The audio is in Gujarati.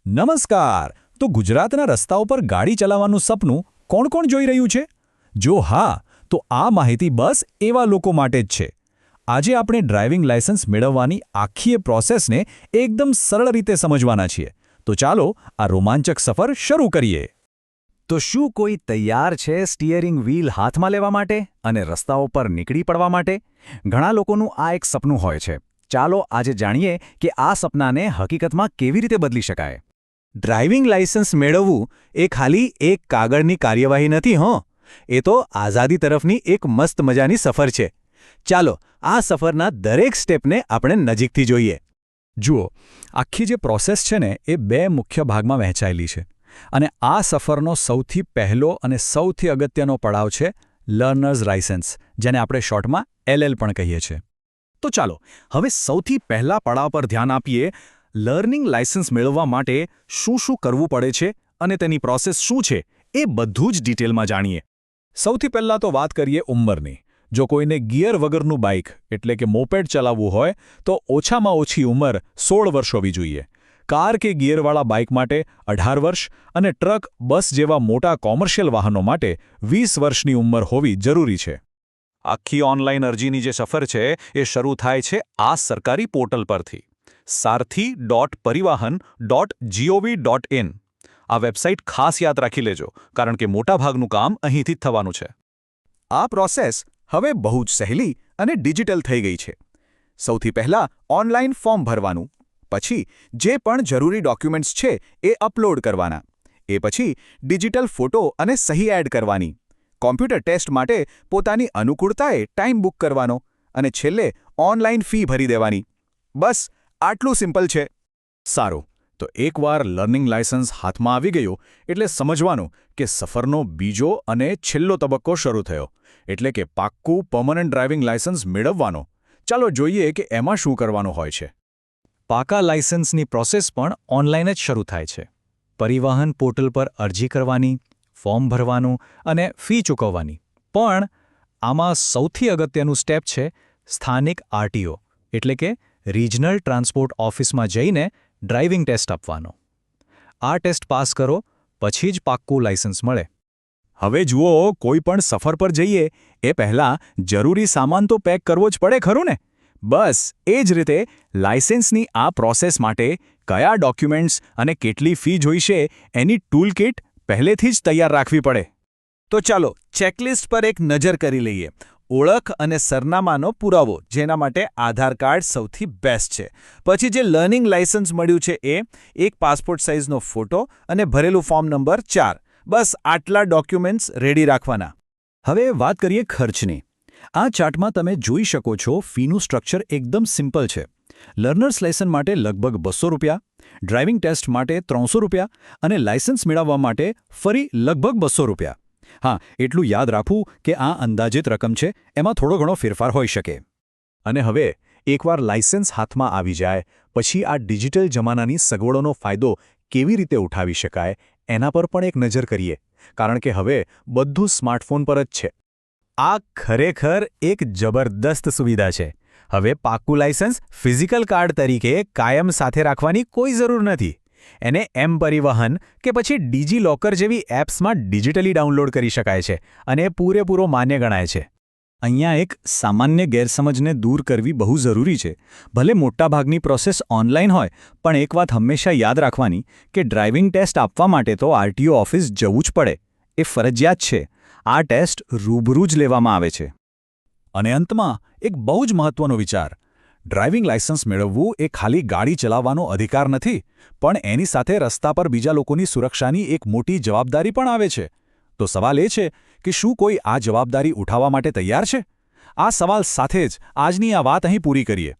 નમસ્કાર. તો ગુજરાતના રસ્તાઓ પર ગાડી ચલાવવાનું સપનું કોણ કોણ જોઈ રહ્યું છે? જો હા, તો આ માહિતી બસ એવા લોકો માટે જ છે. આજે આપણે ડ્રાઇવિંગ લાયસન્સ મેળવવાની આખી પ્રોસેસને એકદમ સરળ રીતે સમજવાના છીએ. તો ચાલો આ રોમાંચક સફર શરૂ કરીએ. તો શું કોઈ તૈયાર છે સ્ટીયરિંગ વ્હીલ હાથમાં લેવા માટે અને રસ્તાઓ પર નીકળી પડવા માટે? ઘણા લોકોનું આ એક સપનું હોય છે. ચાલો આજે જાણીએ કે આ સપનાને હકીકતમાં કેવી રીતે બદલી શકાય. ડ્રાઇવિંગ લાયસન્સ મેળવવું એ ખાલી એક કાગળની કાર્યવાહી નથી એ તો આઝાદી તરફની એક મસ્ત મજાની સફર છે. ચાલો આ સફરના દરેક સ્ટેપને આપણે નજીકથી જોઈએ. જુઓ, આખી જે પ્રોસેસ છે ને એ બે મુખ્ય ભાગમાં વહેંચાયેલી છે. અને આ સફરનો સૌથી પહેલો અને સૌથી અગત્યનો પડાવ છે લર્નર્સ લાયસન્સ, જેને આપણે શોર્ટમાં LL પણ કહીએ છીએ. તો ચાલો હવે સૌથી પહેલા પડાવ પર ધ્યાન આપીએ. લર્નિંગ લાયસન્સ મેળવવા માટે શું શું કરવું પડે છે અને તેની પ્રોસેસ શું છે એ બધું જ ડિટેલમાં જાણીએ. સૌથી પહેલાં તો વાત કરીએ ઉંમરની. જો કોઈને ગિયર વગરનું બાઇક એટલે કે મોપેડ ચલાવવું હોય તો ઓછામાં ઓછી ઉંમર 16 વર્ષ હોવી જોઈએ. કાર કે ગિયરવાળા બાઇક માટે 18 વર્ષ અને ટ્રક, બસ જેવા મોટા કોમર્શિયલ વાહનો માટે 20 વર્ષની ઉંમર હોવી જરૂરી છે. આખી ઓનલાઈન અરજીની જે સફર છે એ શરૂ થાય છે આ સરકારી પોર્ટલ પરથી, sarthi.parivahan.gov.in. આ વેબસાઇટ ખાસ યાદ રાખી લેજો, કારણ કે મોટાભાગનું કામ અહીંથી જ થવાનું છે. આ પ્રોસેસ હવે બહુ જ સહેલી અને ડિજિટલ થઈ ગઈ છે. સૌથી પહેલાં ઓનલાઈન ફોર્મ ભરવાનું, પછી જે પણ જરૂરી ડોક્યુમેન્ટ્સ છે એ અપલોડ કરવાના, એ પછી ડિજિટલ ફોટો અને સહી એડ કરવાની, કોમ્પ્યુટર ટેસ્ટ માટે પોતાની અનુકૂળતાએ ટાઈમ બુક કરવાનો અને છેલ્લે ઓનલાઈન ફી ભરી દેવાની. બસ આટલું સિમ્પલ છે. સારું, તો એકવાર લર્નિંગ લાયસન્સ હાથમાં આવી ગયું એટલે સમજવાનું કે સફરનો બીજો અને છેલ્લો તબક્કો શરૂ થયો, એટલે કે પાક્કું પરમનન્ટ ડ્રાઇવિંગ લાયસન્સ મેળવવાનો. ચાલો જોઈએ કે એમાં શું કરવાનું હોય છે. પાકા લાયસન્સની પ્રોસેસ પણ ઓનલાઈન જ શરૂ થાય છે. પરિવહન પોર્ટલ પર અરજી કરવાની, ફોર્મ ભરવાનું અને ફી ચૂકવવાની. પણ આમાં સૌથી અગત્યનું સ્ટેપ છે સ્થાનિક RTO એટલે કે રિજનલ ટ્રાન્સપોર્ટ ઓફિસમાં જઈને ડ્રાઇવિંગ ટેસ્ટ આપવાનો. આ ટેસ્ટ પાસ કરો પછી જ પાક્કું લાયસન્સ મળે. હવે જુઓ, કોઈ પણ સફર પર જઈએ એ પહેલાં જરૂરી સામાન તો પેક કરવો જ પડે ખરું ને? બસ એ જ રીતે લાયસન્સની આ પ્રોસેસ માટે કયા ડોક્યુમેન્ટ્સ અને કેટલી ફી જોઈશે એની ટૂલ કિટ પહેલેથી જ તૈયાર રાખવી પડે. તો ચાલો ચેકલિસ્ટ પર એક નજર કરી લઈએ. ઓળખ અને સરનામાનો પુરાવો, જેના માટે આધાર કાર્ડ સૌથી બેસ્ટ છે. પછી જે લર્નિંગ લાયસન્સ મળ્યું છે એ, એક પાસપોર્ટ સાઇઝનો ફોટો અને ભરેલું ફોર્મ નંબર 4. બસ આટલા ડોક્યુમેન્ટ્સ રેડી રાખવાના. હવે વાત કરીએ ખર્ચની. આ ચાર્ટમાં તમે જોઈ શકો છો ફીનું સ્ટ્રક્ચર એકદમ સિમ્પલ છે. લર્નર્સ લાયસન્સ માટે લગભગ ₹200, ડ્રાઇવિંગ ટેસ્ટ માટે ₹300 અને લાયસન્સ મેળવવા માટે ફરી લગભગ ₹200. હા, એટલું યાદ રાખવું કે આ અંદાજિત રકમ છે, એમાં થોડો ઘણો ફેરફાર હોઈ શકે. અને હવે એકવાર લાયસન્સ હાથમાં આવી જાય પછી આ ડિજિટલ જમાનાની સગવડોનો ફાયદો કેવી રીતે ઉઠાવી શકાય એના પર પણ એક નજર કરીએ, કારણ કે હવે બધું સ્માર્ટફોન પર જ છે. આ ખરેખર એક જબરદસ્ત સુવિધા છે. હવે પાક્કું લાયસન્સ ફિઝિકલ કાર્ડ તરીકે કાયમ સાથે રાખવાની કોઈ જરૂર નથી. એને પરિવહન કે પછી ડિજીલોકર જેવી એપ્સમાં ડિજિટલી ડાઉનલોડ કરી શકાય છે અને પૂરેપૂરો માન્ય ગણાય છે. અહીંયા એક સામાન્ય ગેરસમજને દૂર કરવી બહુ જરૂરી છે. ભલે મોટાભાગની પ્રોસેસ ઓનલાઈન હોય, પણ એક વાત હંમેશા યાદ રાખવાની કે ડ્રાઇવિંગ ટેસ્ટ આપવા માટે તો RTO ઓફિસ જવું જ પડે. એ ફરજિયાત છે. આ ટેસ્ટ રૂબરૂ જ લેવામાં આવે છે. અને અંતમાં એક બહુ જ મહત્વનો વિચાર. ડ્રાઇવિંગ લાયસન્સ મેળવવું એ ખાલી ગાડી ચલાવવાનો અધિકાર નથી, પણ એની સાથે રસ્તા પર બીજા લોકોની સુરક્ષાની એક મોટી જવાબદારી પણ આવે છે. તો સવાલ એ છે કે શું કોઈ આ જવાબદારી ઉઠાવવા માટે તૈયાર છે? આ સવાલ સાથે જ આજની આ વાત અહીં પૂરી કરીએ.